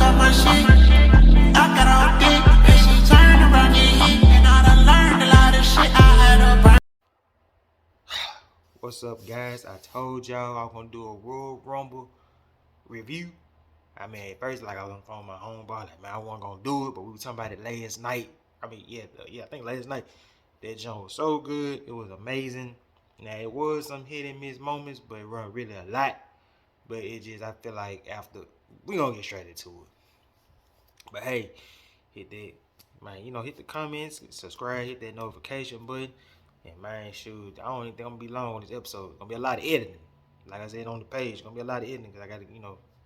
talk my shit. I got all dick, and she turned around and hit. And I done learned a lot of shit. I had her burn. What's up, guys? I told y'all I was gonna do a Royal Rumble review. I mean, at first, like I was on the phone with my homeboy, like, man, I wasn't gonna do it, but we were talking about it last night. I mean, I think last night. That jump was so good, it was amazing. Now it was some hit and miss moments, but it wasn't really a lot. But it just, I feel like after we gonna get straight into it. But hey, hit that, man. Hit the comments, subscribe, hit that notification button. And man, shoot, I don't even think I'm gonna be long on this episode. It's gonna be a lot of editing. Like I said on the page, it's gonna be a lot of editing because I gotta,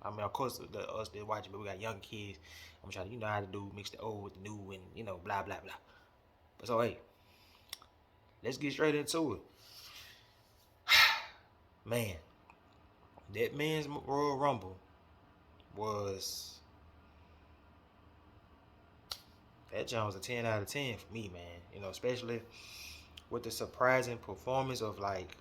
I mean, of course, us that watching, but we got young kids. I'm trying to, how to do mix the old with the new and, blah, blah, blah. But so, hey, let's get straight into it. Man, that men's Royal Rumble was, that jump was a 10 out of 10 for me, man. Especially with the surprising performance of, like,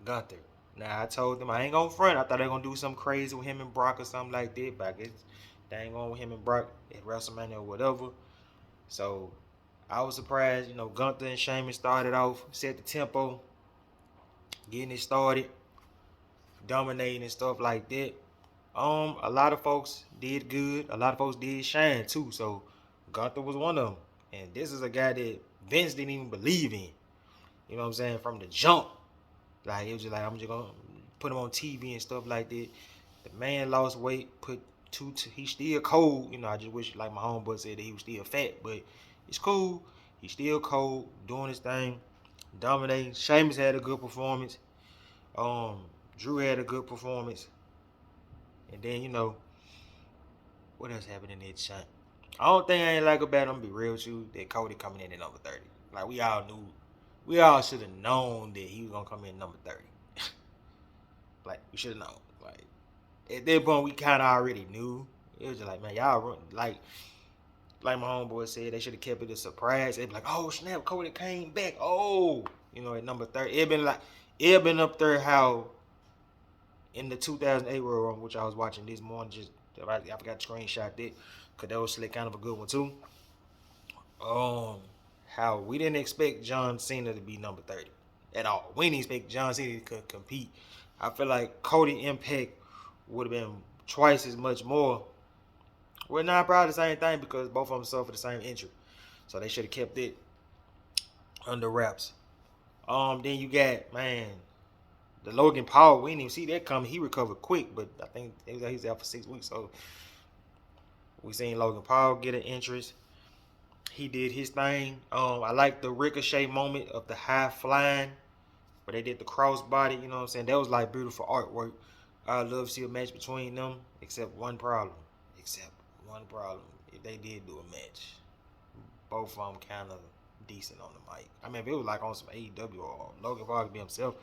Gunther. Now, I told them I ain't gonna front. I thought they were gonna do something crazy with him and Brock or something like that, but I guess they ain't going with him and Brock at WrestleMania or whatever. So, I was surprised. Gunther and Sheamus started off, set the tempo, getting it started, dominating and stuff like that. A lot of folks did good. A lot of folks did shine too. So, Gunther was one of them. And this is a guy that Vince didn't even believe in. You know what I'm saying? From the jump. Like, it was just like, I'm just going to put him on TV and stuff like that. The man lost weight, he's still cold. I just wish, like my homeboy said, that he was still fat, but it's cool. He's still cold, doing his thing, dominating. Sheamus had a good performance. Drew had a good performance. And then, what else happened in that shot? I don't think I ain't like about him, be real with you, that Cody coming in at number 30. Like, we all should have known that he was going to come in number 30. Like, we should have known. Like, at that point, we kind of already knew. It was just like, man, y'all, like my homeboy said, they should have kept it a surprise. They'd be like, oh, snap, Cody came back. Oh, at number 30. It been up there how in the 2008 World Rumble, which I was watching this morning, I forgot to screenshot that, because that was kind of a good one, too. How we didn't expect John Cena to be number 30 at all. We didn't expect John Cena to compete. I feel like Cody Impact would have been twice as much more. We're not proud of the same thing because both of them suffered the same injury. So they should have kept it under wraps. Then you got, man, the Logan Paul. We didn't even see that coming. He recovered quick, but I think he's out for 6 weeks. So we seen Logan Paul get an interest. He did his thing. I like the Ricochet moment of the high flying, where they did the crossbody. You know what I'm saying? That was like beautiful artwork. I'd love to see a match between them, except one problem. If they did do a match, both of them kind of decent on the mic. I mean, if it was like on some AEW or Logan Paul could be himself,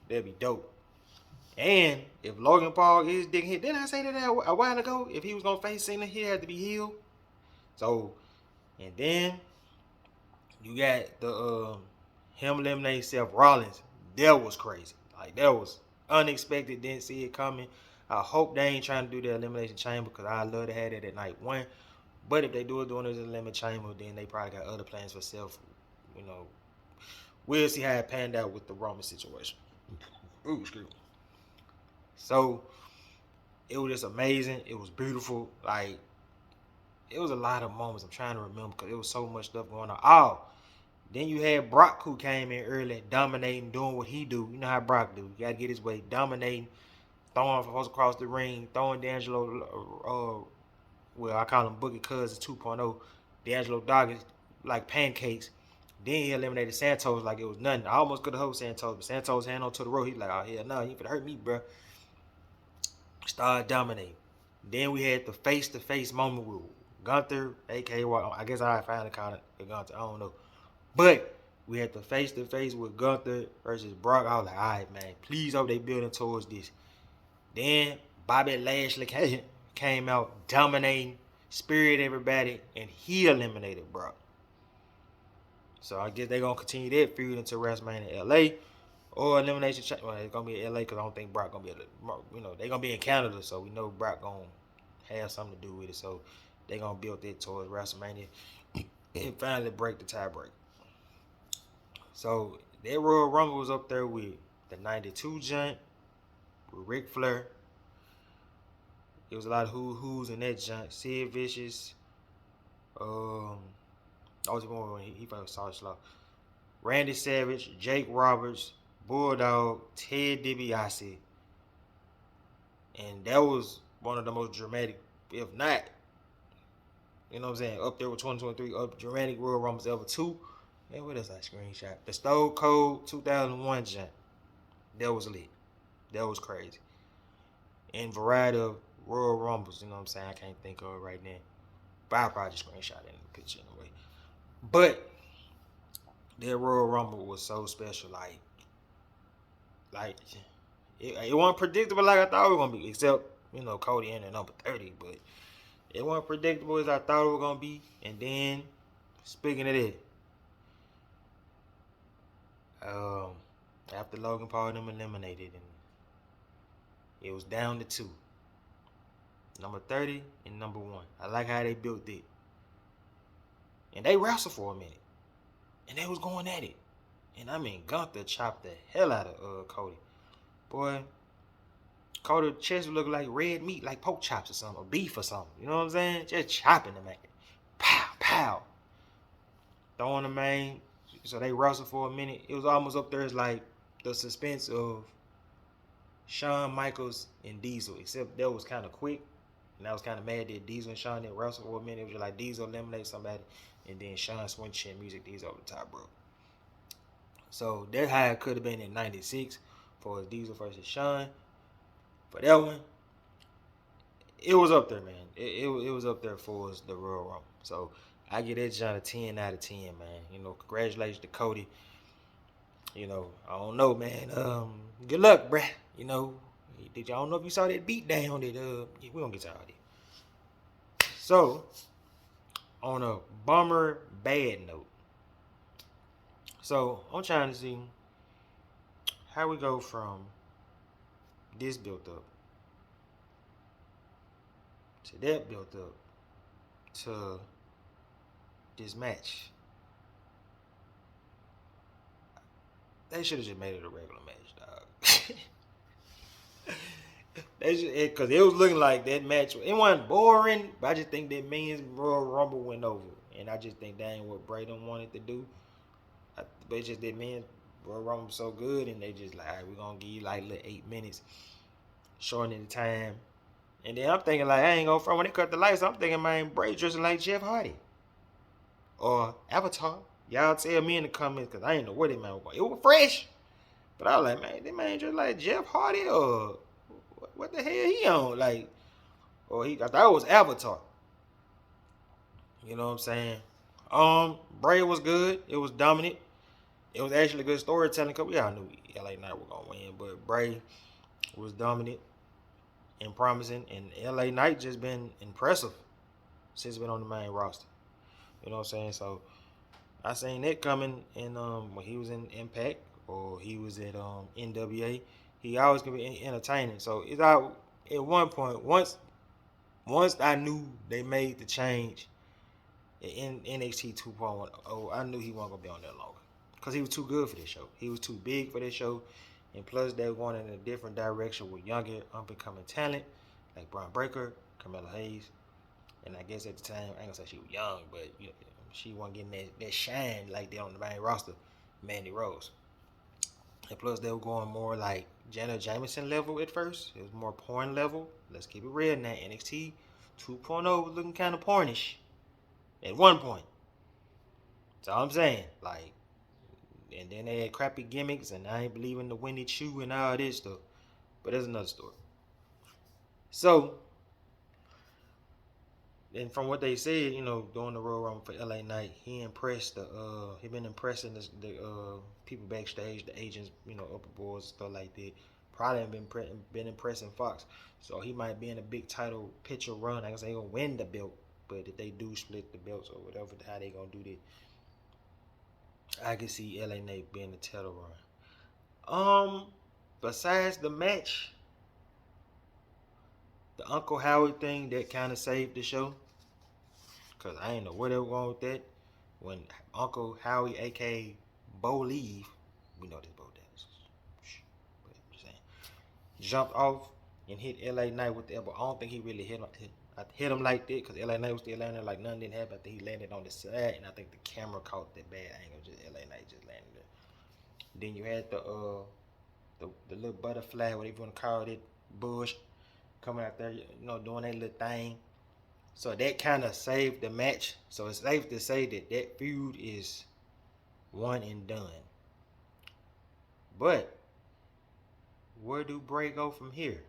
that'd be dope. And if Logan Paul is digging hit, didn't I say that a while ago? If he was gonna face Cena, he had to be healed. So, and then you got the him eliminating Seth Rollins. That was crazy. Like, that was unexpected. Didn't see it coming. I hope they ain't trying to do the Elimination Chamber, because I love to have that at night one. But if they do it during the Elimination Chamber, then they probably got other plans for Seth. We'll see how it panned out with the Roman situation. Ooh, excuse me. So, it was just amazing. It was beautiful. Like, it was a lot of moments I'm trying to remember, because there was so much stuff going on. Oh, then you had Brock, who came in early, dominating, doing what he do. You know how Brock do. You got to get his way, dominating, throwing folks across the ring, throwing D'Angelo, well, I call him Boogie Cousins 2.0, D'Angelo Dawkins like pancakes. Then he eliminated Santos like it was nothing. I almost could have held Santos, but Santos hand on to the road. He's like, oh, hell no, you finna hurt me, bro. Started dominating. Then we had the face-to-face moment with Gunther, a.k.a. I guess I finally called it Gunther. I don't know. But we had the face-to-face with Gunther versus Brock. I was like, all right, man, please hope they building towards this. Then Bobby Lashley came out dominating, spirited everybody, and he eliminated Brock. So I guess they're going to continue that feud into WrestleMania in LA or Elimination Chamber. Well, it's going to be in LA because I don't think Brock going to be able to, they're going to be in Canada, so we know Brock going to have something to do with it. So they gonna build it towards WrestleMania and finally break the tiebreak. So that Royal Rumble was up there with the '92 joint with Ric Flair. It was a lot of who's in that joint. Sid Vicious. I was born when he fought Sergeant Slaughter. Randy Savage, Jake Roberts, Bulldog, Ted DiBiase. And that was one of the most dramatic, if not, you know what I'm saying, up there with 2023, dramatic Royal Rumbles ever. Two. Man, what else I screenshot? The Stone Cold 2001 jump. That was lit. That was crazy. And variety of Royal Rumbles, you know what I'm saying? I can't think of it right now. But I'll probably screenshot it in the picture anyway. But that Royal Rumble was so special. Like it wasn't predictable like I thought it was gonna be, except, you know, Cody in at number 30, but it wasn't predictable as I thought it was gonna be. And then, speaking of that, after Logan Paul and them eliminated, and it was down to two, number 30 and number 1. I like how they built it, and they wrestled for a minute, and they was going at it, and I mean Gunther chopped the hell out of Cody. Boy, Cody's chest looked like red meat, like pork chops or something, or beef or something. You know what I'm saying? Just chopping the man. Pow, pow. Throwing the man. So they wrestled for a minute. It was almost up there as like the suspense of Shawn Michaels and Diesel, except that was kind of quick. And I was kind of mad that Diesel and Shawn didn't wrestle for a minute. It was just like Diesel eliminate somebody, and then Shawn switch in music, Diesel over the top, bro. So that's how it could have been in '96 for Diesel versus Shawn. For that one, it was up there, man. It was up there for us, the Royal Rumble. So I give that John a 10 out of 10, man. You know, congratulations to Cody. You know, I don't know, man. Good luck, bruh. You know, I don't know if you saw that beat down that we gonna get to all that. So, on a bummer bad note. So I'm trying to see how we go from this built up to that built up to this match. They should have just made it a regular match, dog. Because it was looking like that match. It wasn't boring, but I just think that men's Royal Rumble went over. And I just think that ain't what Braden wanted to do. But it's just that men's Royal Rumble was so good, and they just like, all right, we're going to give you like little 8 minutes, shortening the time. And then I'm thinking, like, I ain't going to front. When they cut the lights, I'm thinking, man, Braden dressing like Jeff Hardy. Or Avatar. Y'all tell me in the comments, because I ain't know where that man was going. It was fresh. But I was like, man, that man just like Jeff Hardy, or what the hell he on? Like, or I thought it was Avatar. You know what I'm saying? Bray was good. It was dominant. It was actually good storytelling, because we all knew LA Knight was going to win. But Bray was dominant and promising. And LA Knight just been impressive since he's been on the main roster. You know what I'm saying? So I seen that coming in when he was in Impact, or he was at NWA. He always can be entertaining. So it's out at one point. Once I knew they made the change in NXT 2.0, I knew he wasn't gonna be on there longer, because he was too good for this show. He was too big for this show, and plus they were going in a different direction with younger, up-and-coming talent like Braun Breaker, Carmella Hayes, and I guess at the time, I ain't gonna say she was young, but you know, she wasn't getting that shine like that on the main roster, Mandy Rose. And plus, they were going more like Janet Jameson level at first. It was more porn level. Let's keep it real now. NXT 2.0 was looking kind of pornish at one point. That's all I'm saying. Like, and then they had crappy gimmicks, and I ain't believing the Winnie Chew and all this stuff. But there's another story. So, and from what they said, you know, during the Royal Rumble for LA Knight, he impressed he been impressing the people backstage, the agents, you know, upper boards, stuff like that. Probably been impressing Fox, so he might be in a big title picture run. I guess they gonna win the belt, but if they do split the belts or whatever, how they gonna do that? I can see LA Knight being the title run. Besides the match, The Uncle Howard thing that kind of saved the show, cause I ain't know where they were going with that. When Uncle Howie, aka Bo Leave, we know this Bo Dallas, but I'm just saying, jumped off and hit LA Knight with the elbow. I don't think he really hit him like that, cause LA Knight was still landing there like nothing didn't happen. I think he landed on the side, and I think the camera caught that bad angle. Just LA Knight just landed there. Then you had the little butterfly, whatever you want to call it, Bush, coming out there, doing that little thing. So that kind of saved the match. So it's safe to say that feud is one and done. But where do Bray go from here?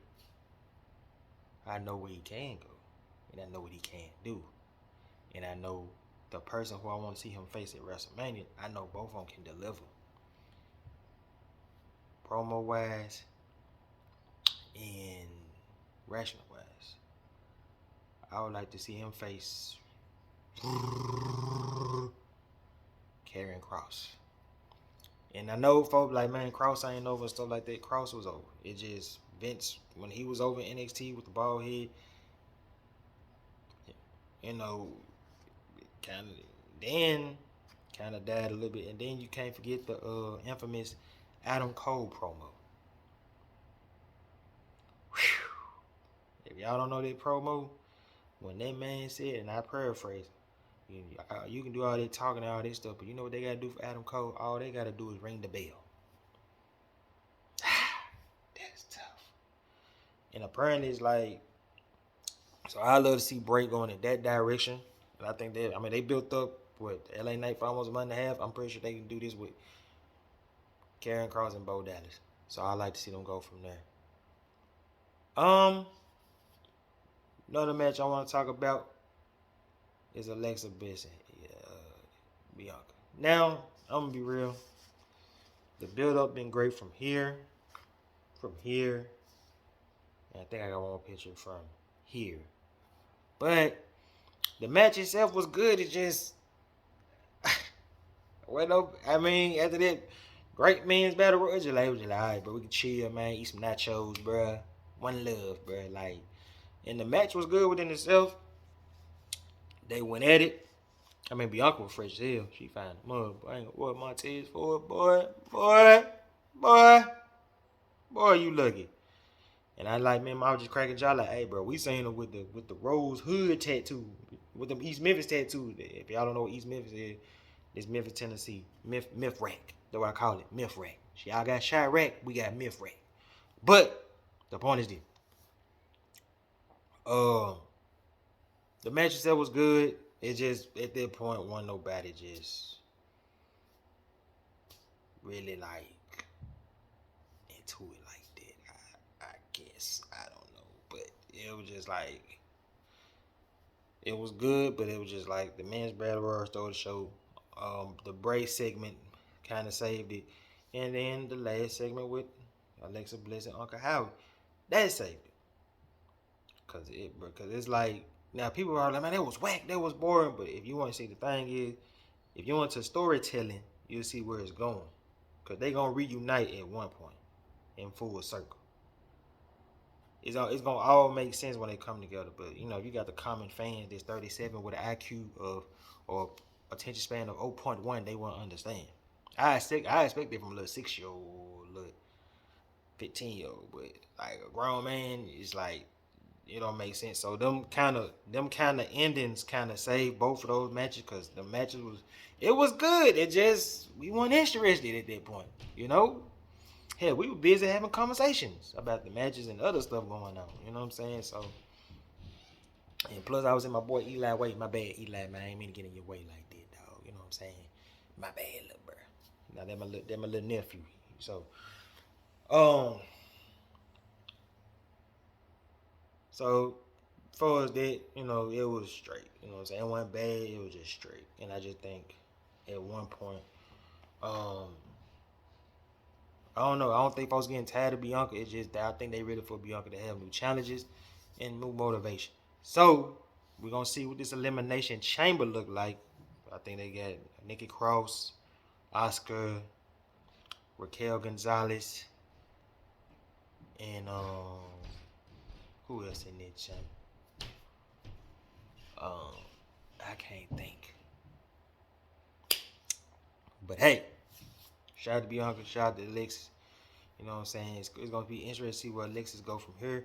I know where he can go, and I know what he can't do, and I know the person who I want to see him face at WrestleMania. I know both of them can deliver, promo wise and rational wise. I would like to see him face Karrion Kross. And I know folks like, man, Kross ain't over and stuff like that. Kross was over. It just, Vince, when he was over in NXT with the bald head, kind of died a little bit. And then you can't forget the infamous Adam Cole promo. Whew. If y'all don't know that promo, when that man said, and I paraphrase, you can do all that talking and all this stuff, but you know what they got to do for Adam Cole? All they got to do is ring the bell. That's tough. And apparently it's like, so I love to see Bray going in that direction. And I think they built up with LA Knight for almost a month and a half. I'm pretty sure they can do this with Karrion Kross and Bo Dallas. So I like to see them go from there. Another match I want to talk about is Alexa Bliss and Bianca. Now, I'm going to be real. The build-up been great from here, and I think I got one more picture from here. But the match itself was good. It just, after that great men's battle, it was just like, all right, bro, we can chill, man, eat some nachos, bro. One love, bro. Like, and the match was good within itself. They went at it. Bianca was fresh as hell. She fine. Boy, what Montez for it, boy, you lucky. And I like, man, I was just cracking jaw like, hey, bro, we seen her with the Rose Hood tattoo, with the East Memphis tattoo. If y'all don't know what East Memphis is, it's Memphis, Tennessee. Myth Rack. That's what I call it. Myth Rack. Y'all got Chirac, we got Myth Rack. But the point is this. The match itself was good. It just, at that point, wasn't nobody just really like into it like that. I guess. I don't know. But it was just like, it was good, but it was just like the men's battle royal stole the show. The Bray segment kind of saved it. And then the last segment with Alexa Bliss and Uncle Howard, that saved it. Because it's like, now people are like, man, that was whack, that was boring. But if you want to see, the thing is, if you want to storytelling, you'll see where it's going. Because they're going to reunite at one point in full circle. It's going to all make sense when they come together. But, you got the common fans that's 37 with an IQ of, or attention span of 0.1, they won't understand. I expect it from a little 6-year-old, little 15-year-old. But, like, a grown man, it's like, it don't make sense. So them kind of endings kind of saved both of those matches, because the matches was good. It just, we weren't interested at that point, Hell, we were busy having conversations about the matches and other stuff going on. You know what I'm saying? So, and plus I was in my boy Eli way. My bad, Eli, man. I ain't mean to get in your way like that, dog. You know what I'm saying? My bad, little bro. Now that my little nephew. So, So, as far as that, it was straight. You know what I'm saying? It wasn't bad, it was just straight. And I just think at one point, I don't know. I don't think folks getting tired of Bianca. It's just that I think they ready for Bianca to have new challenges and new motivation. So, we're going to see what this Elimination Chamber look like. I think they got Nikki Cross, Oscar, Raquel Gonzalez, and Who else in that champ? I can't think. But hey, shout out to Bianca, shout out to Alexis. You know what I'm saying? It's gonna be interesting to see where Alexis go from here,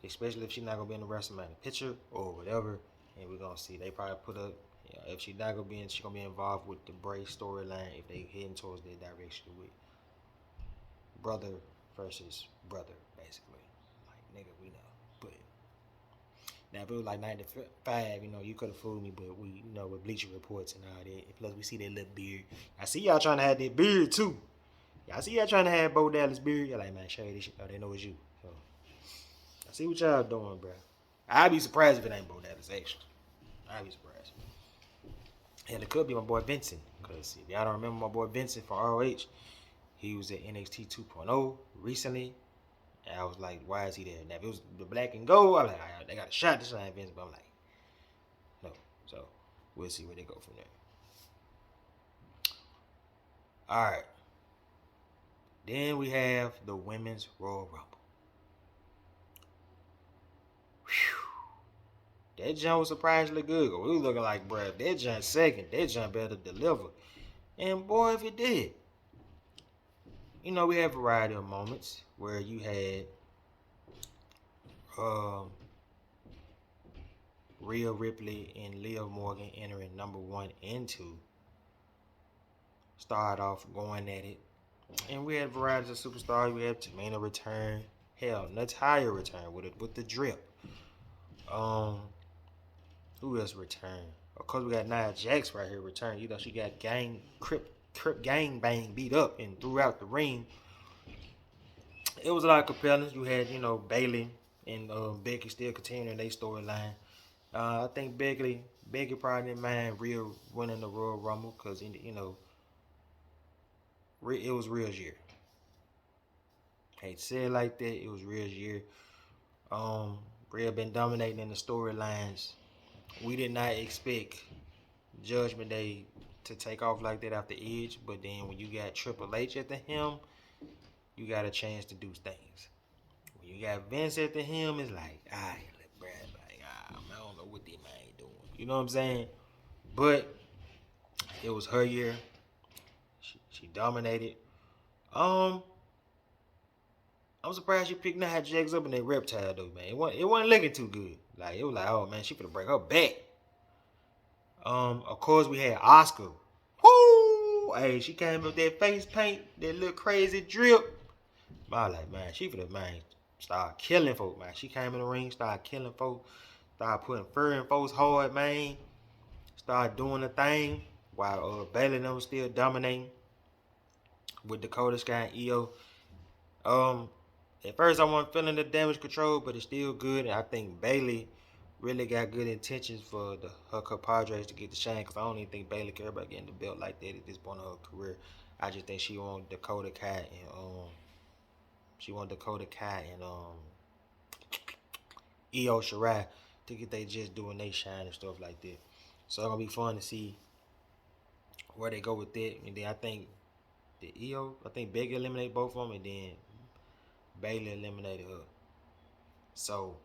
especially if she's not gonna be in the WrestleMania picture or whatever. And we're gonna see. They probably put up. You know, if she's not gonna be in, she's gonna be involved with the Bray storyline if they heading towards that direction with brother versus brother, basically. Like nigga, we know. But now if it was like 95, you know, you could have fooled me, but we, you know, with Bleacher Reports and all that. Plus we see that little beard. I see y'all trying to have that beard too. I see y'all trying to have Bo Dallas beard. Y'all like, man, show you this shit. Oh, they know it's you. So I see what y'all doing, bro. I'd be surprised if it ain't Bo Dallas, actually. I'd be surprised. And it could be my boy Vincent. Because if y'all don't remember my boy Vincent from ROH, he was at NXT 2.0 recently. And I was like, why is he there? Now, if it was the black and gold, I'm like, all right, they got a shot to shine Vincent. But I'm like, no. So we'll see where they go from there. All right. Then we have the Women's Royal Rumble. Whew. That jump was surprisingly good. We was looking like, bro, if that jump second, that jump better deliver. And boy, if it did. You know, we have a variety of moments where you had Rhea Ripley and Liv Morgan entering number 1 and 2. Start off going at it. And we had varieties of superstars. We had Tamina return. Hell, Natalya return with the drip. Who else returned? Of course, we got Nia Jax right here return. You know, she got Crip gang bang beat up and threw out the ring. It was a lot of compelling. You had, you know, Bayley and Becky still continuing their storyline. I think Becky probably didn't mind Rhea winning the Royal Rumble because, you know, it was Rhea's year. Hate to say it like that. It was Rhea's year. Rhea been dominating in the storylines. We did not expect Judgment Day to take off like that after Edge, but then when you got Triple H at the helm, you got a chance to do things. When you got Vince at the helm, it's like, alright, Brad, like, I don't know what this man doing. You know what I'm saying? But it was her year. She dominated. I'm surprised she picked Nia Jax up in that reptile though, man. It wasn't looking too good. Like it was like, oh man, she finna break her back. Of course we had Oscar. Woo! Hey, she came with that face paint, that little crazy drip. I was like, man, she finna, man, start killing folk, man. She came in the ring, started killing folk, started putting fur in folks hard, man. Started doing the thing while Bayley was still dominating with Dakota Sky and Io. At first I wasn't feeling the damage control, but it's still good. And I think Bayley really got good intentions for her compadres to get the shine. Because I don't even think Bayley care about getting the belt like that at this point of her career. I just think she want Dakota Kai and Io Shirai to get they just doing they shine and stuff like that. So it's gonna be fun to see where they go with that. And then I think Becky eliminated both of them, and then Bayley eliminated her. So,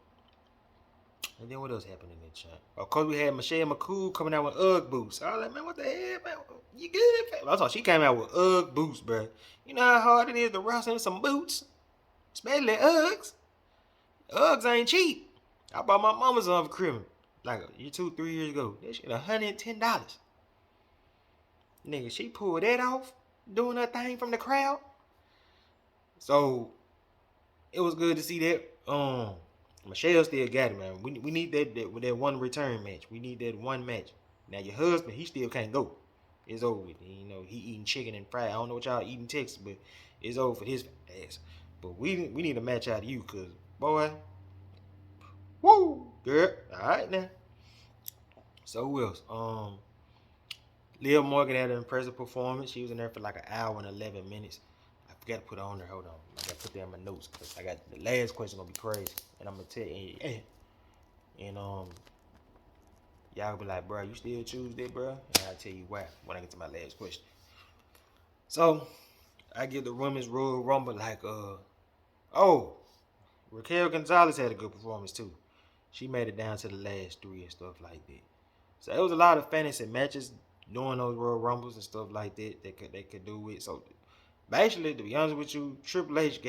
and then what else happened in that chat? Of course, we had Michelle McCool coming out with Ugg boots. I was like, man, what the hell, man? You good? I thought she came out with Ugg boots, bro. You know how hard it is to wrestle in some boots? Especially Uggs. Uggs ain't cheap. I bought my mama's on for Christmas like 2-3 years ago. That shit $110. Nigga, she pulled that off doing her thing from the crowd. So it was good to see that. Michelle still got it, man. We need that one return match. We need that one match. Now your husband, he still can't go. It's over with. You know, he eating chicken and fried. I don't know what y'all eating Texas, but it's over for his ass. But we need a match out of you, cause boy, woo, girl. All right now. So who else? Liv Morgan had an impressive performance. She was in there for like an hour and 11 minutes. I forgot to put it on there. Hold on. I got to put that in my notes because I got the last question going to be crazy. And I'm going to tell you. And y'all be like, bro, you still choose that, bro? And I'll tell you why when I get to my last question. So, I give the Women's Royal Rumble like, Raquel Gonzalez had a good performance too. She made it down to the last 3 and stuff like that. So it was a lot of fantasy matches during those Royal Rumbles and stuff like that. They could do it. So basically, to be honest with you, Triple H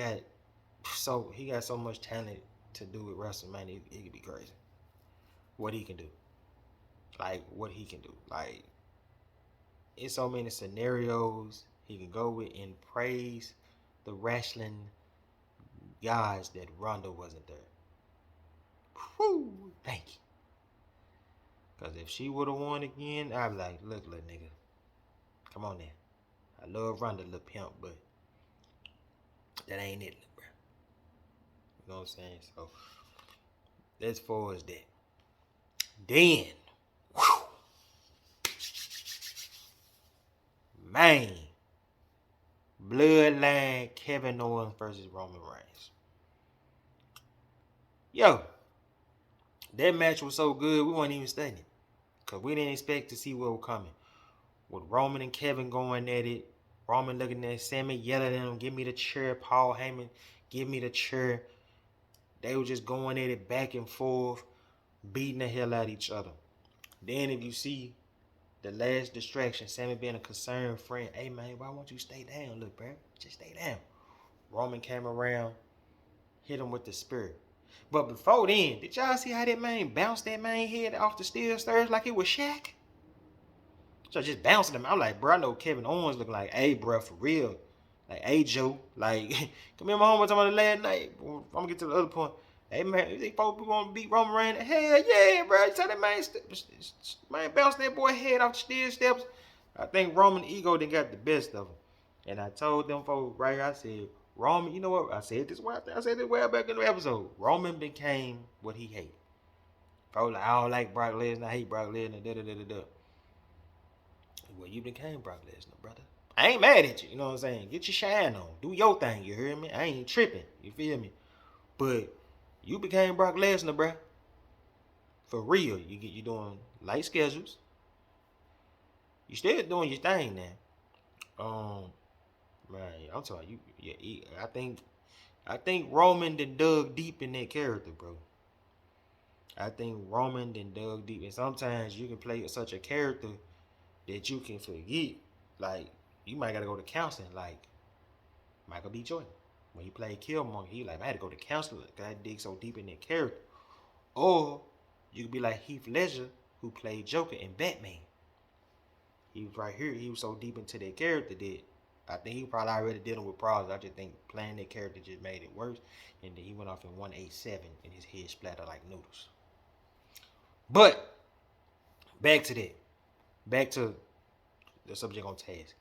he got so much talent to do with WrestleMania. It could be crazy. What he can do, what he can do, in so many scenarios he can go with and praise the wrestling guys that Ronda wasn't there. Whew, thank you. Because if she would have won again, I'd be like, look, little nigga, come on now. I love Ronda, little pimp, but that ain't it, bro. You know what I'm saying? So, as far as that. Then, whew, man, bloodline Kevin Owens versus Roman Reigns. Yo, that match was so good, we weren't even studying it. Because we didn't expect to see what was coming. With Roman and Kevin going at it, Roman looking at Sammy, yelling at him, give me the chair. Paul Heyman, give me the chair. They were just going at it back and forth, beating the hell out of each other. Then if you see the last distraction, Sammy being a concerned friend, hey man, why won't you stay down, look, bro? Just stay down. Roman came around, hit him with the spear. But before then, did y'all see how that man bounced that man head off the steel stairs like it was Shaq? So just bouncing him. I'm like, bro, I know Kevin Owens looking like, hey, bro, for real. Like, hey, Joe. Like, come here, my homie, talking about the last night. I'm going to get to the other point. Hey, man, you think folks want to beat Roman Reigns? Hell yeah, bro. You saw that man bounced that boy head off the steel steps. I think Roman ego done got the best of him. And I told them folks right here, I said, Roman, you know what? I said this way back in the episode. Roman became what he hated. Folks like, I don't like Brock Lesnar, I hate Brock Lesnar, da-da-da-da-da. Well, you became Brock Lesnar, brother. I ain't mad at you, you know what I'm saying? Get your shine on. Do your thing, you hear me? I ain't tripping, you feel me? But you became Brock Lesnar, bruh. For real. You doing light schedules. You still doing your thing now. Man, I'm talking you. Yeah, I think Roman done dug deep in that character, bro. I think Roman done dug deep, and sometimes you can play such a character that you can forget. Like, you might gotta go to counseling, like Michael B. Jordan. When he played Killmonger, he like, I had to go to counseling because I dig so deep in that character. Or you could be like Heath Ledger, who played Joker in Batman. He was right here. He was so deep into that character that I think he probably already dealing with problems. I just think playing that character just made it worse. And then he went off in 187 and his head splattered like noodles. But back to that. Back to the subject on task.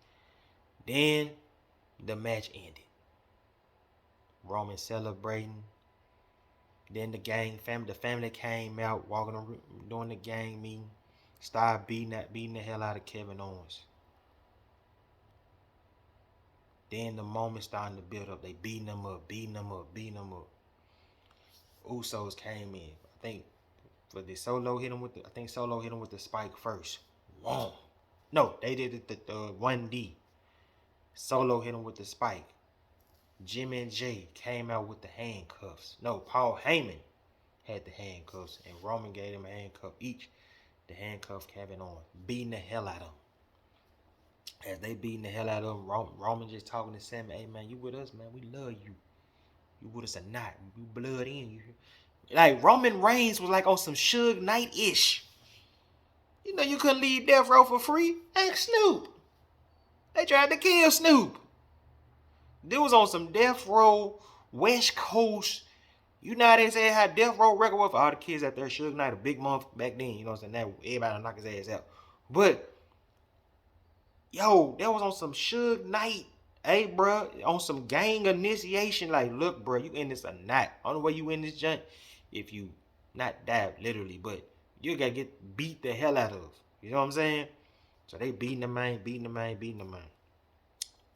Then the match ended. Roman celebrating. Then the family came out, walking around, doing the gang meeting. Started beating the hell out of Kevin Owens. Then the moment starting to build up. They beating him up. Usos came in. I think for the Solo hit him with Solo hit him with the spike first. Whoa. No, they did it the 1D. Solo hit him with the spike. Jimmy and Jay came out with the handcuffs. No, Paul Heyman had the handcuffs, and Roman gave them a handcuff each. The handcuff Kevin on, beating the hell out of him. As they beating the hell out of him, Roman just talking to Sammy, hey man, you with us, man, we love you. You with us or not, you blood in you. Like, Roman Reigns was like on some Suge Knight-ish. You know you couldn't leave Death Row for free? Ask Snoop. They tried to kill Snoop. They was on some Death Row, West Coast. You know how they say how Death Row record was for all the kids out there. Suge Knight, a big month back then. You know what I'm saying? Now everybody knock his ass out. But, yo, that was on some Suge Knight. Hey, bro, on some gang initiation. Like, look, bro, you in this or not. Only way you in this junk, if you not die literally, but you gotta get beat the hell out of. You know what I'm saying? So they beating the man.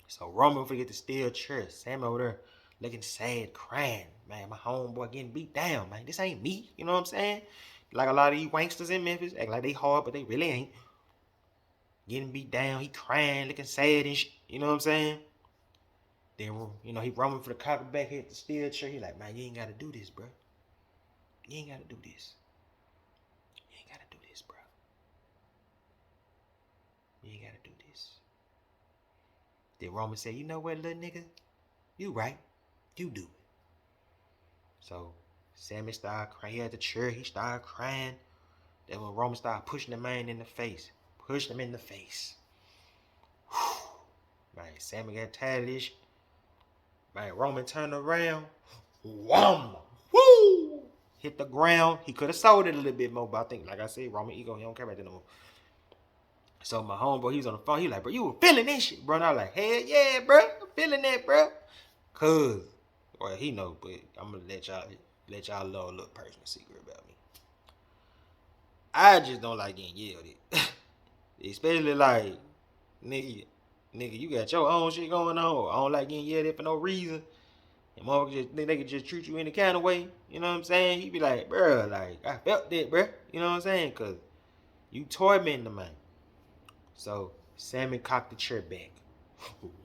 So Roman forget to steal chairs. Sam over there looking sad, crying. Man, my homeboy getting beat down, man. This ain't me. You know what I'm saying? Like a lot of these wanksters in Memphis act like they hard, but they really ain't. Getting beat down, he crying, looking sad and shit. You know what I'm saying? Then, you know, he running for the cocker back, hit the steel chair. He like, man, you ain't got to do this, bro. You ain't got to do this. You ain't got to do this, bro. You ain't got to do this. Then Roman said, you know what, little nigga? You right. You do it. So Sammy started crying. He had the chair. He started crying. Then when Roman started pushing the man in the face. Pushed him in the face. Man, Sammy got tired of this. Man, Roman turned around. Wham! Woo! Hit the ground. He could have sold it a little bit more, but I think, like I said, Roman ego, he don't care about that no more. So my homeboy, he was on the phone. He like, bro, you were feeling this shit, bro. And I was like, hell yeah, bro. I'm feeling that, bro. Cause, well, he know, but I'm gonna let y'all know a little personal secret about me. I just don't like getting yelled at. Especially like, nigga, you got your own shit going on. I don't like getting yelled at for no reason. And motherfuckers just think they can just treat you any kind of way. You know what I'm saying? He be like, bro, like, I felt that, bro. You know what I'm saying? Cause you tormenting the man. So Sammy cocked the chair back.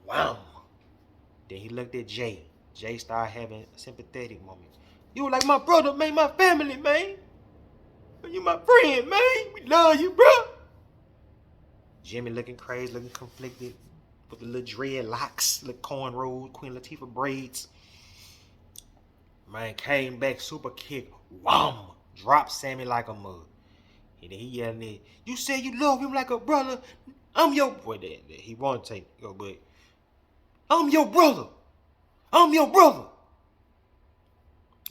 Wow. Then he looked at Jay. Jay started having a sympathetic moment. You were like my brother, man, my family, man. You my friend, man. We love you, bro. Jimmy looking crazy, looking conflicted, with the little dreadlocks, little cornrows, Queen Latifah braids. Man came back, super kick, wham, dropped Sammy like a mug. And then he yelling at, you said you love him like a brother. I'm your boy. He won't take it, but I'm your brother. I'm your brother.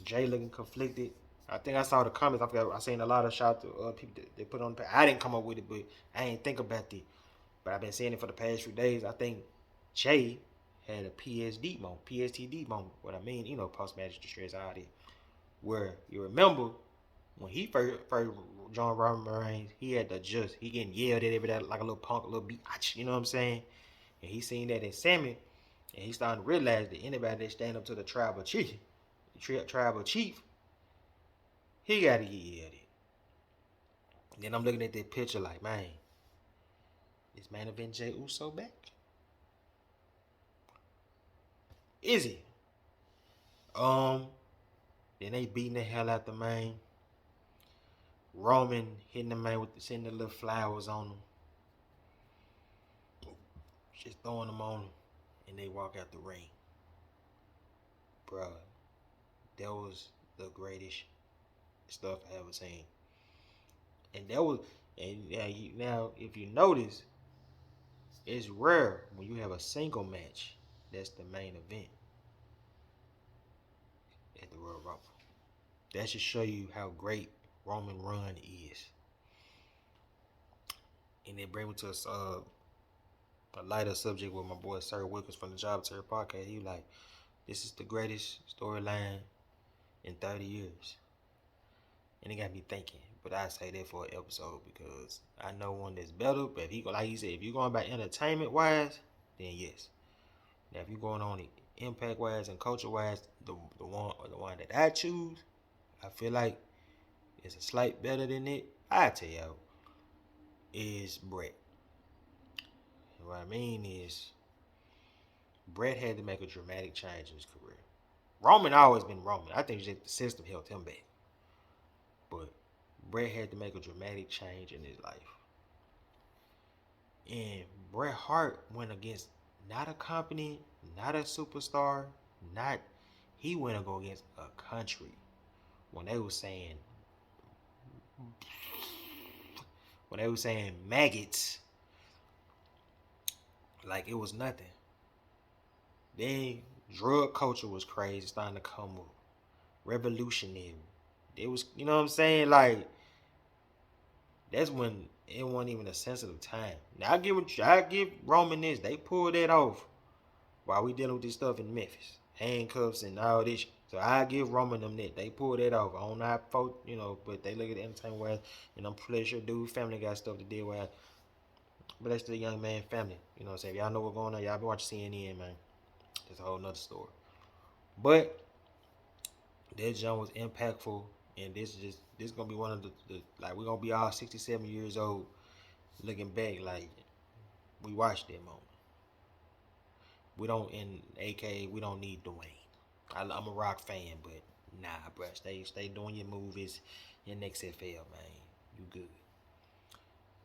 Jay looking conflicted. I think I saw the comments. I seen a lot of shout to people that they put on the page. I didn't come up with it, but I ain't think about it. But I've been seeing it for the past few days. I think Jay had a PSTD moment. What I mean, you know, post-match distress, all that. Where you remember when he first John Robert Reigns, he had to adjust. He getting yelled at every day like a little punk, a little bitch. You know what I'm saying? And he seen that in Sammy, and he starting to realize that anybody that stand up to the tribal chief, he got to get yelled at. Then I'm looking at that picture like, man, is main event Jey Uso back? Is he? Then they beating the hell out the man. Roman hitting the man with sending the little flowers on him. Just throwing them on him. And they walk out the ring. Bruh, that was the greatest stuff I ever seen. And now if you notice, it's rare when you have a single match that's the main event at the Royal Rumble. That should show you how great Roman run is. And then bring me to a lighter subject with my boy Sir Wilkins from the Job Terror podcast. He like, this is the greatest storyline in 30 years. And it got me thinking. But I say that for an episode because I know one that's better. But if he, like he said, if you're going by entertainment wise, then yes. Now if you're going on it impact wise and culture wise, the one that I choose, I feel like it's a slight better than it. I tell y'all, is Bret. And what I mean is, Bret had to make a dramatic change in his career. Roman always been Roman. I think the system held him back. But Bret had to make a dramatic change in his life. And Bret Hart went against not a company, not a superstar, he went to go against a country. When they were saying maggots, like it was nothing. Then drug culture was crazy, starting to come up. Revolutionary. It was, you know what I'm saying? Like, that's when it wasn't even a sensitive time. Now I give Roman this. They pulled that off while we dealing with this stuff in Memphis. Handcuffs and all this. So I give Roman them that. They pulled that off. I don't know how folk, you know, but they look at the entertainment wise, and I'm pretty sure dude family got stuff to deal with. But that's the young man family. You know what I'm saying? If y'all know what's going on, y'all been watching CNN, man. That's a whole nother story. But that jump was impactful, and this gonna be one of the like, we're gonna be all 67 years old looking back like we watched that moment. We don't we don't need Dwayne. I'm a Rock fan, but nah, bro. Stay doing your movies, your next XFL, man. You good.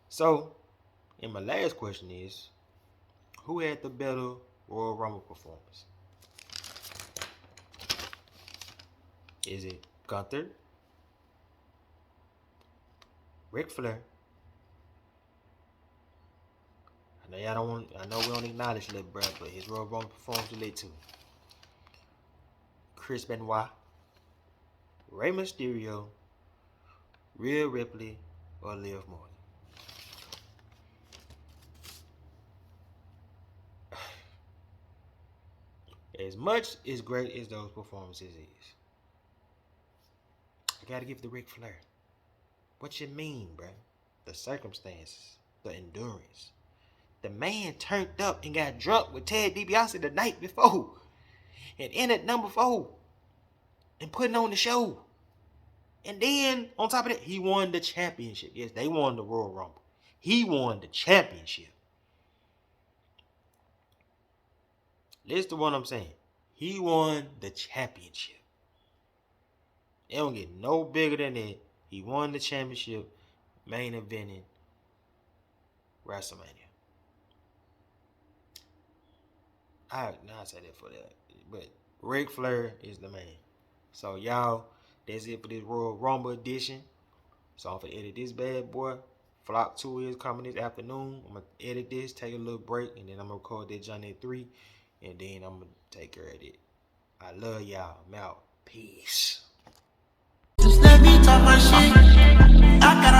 So, and my last question is, who had the better Royal Rumble performance? Is it Gunther, Ric Flair? I know we don't acknowledge Lil Bruh, but his Royal Rumble performance was lit too. Chris Benoit, Rey Mysterio, Rhea Ripley, or Liv Morgan? As much as great as those performances is, I gotta give the Ric Flair. What you mean, bruh? The circumstances, the endurance. The man turned up and got drunk with Ted DiBiase the night before and entered number 4 and putting on the show. And then, on top of that, he won the championship. Yes, they won the Royal Rumble. He won the championship. Listen to what I'm saying. He won the championship. It don't get no bigger than that. He won the championship, main eventing WrestleMania. I say that for that. But Ric Flair is the man. So y'all, that's it for this Royal Rumble edition. So I'm gonna edit this bad boy. Flock 2 is coming this afternoon. I'm gonna edit this, take a little break, and then I'm gonna record that Johnny at 3, and then I'm gonna take care of it. I love y'all. I'm out. Peace. Just let me talk my shit. I got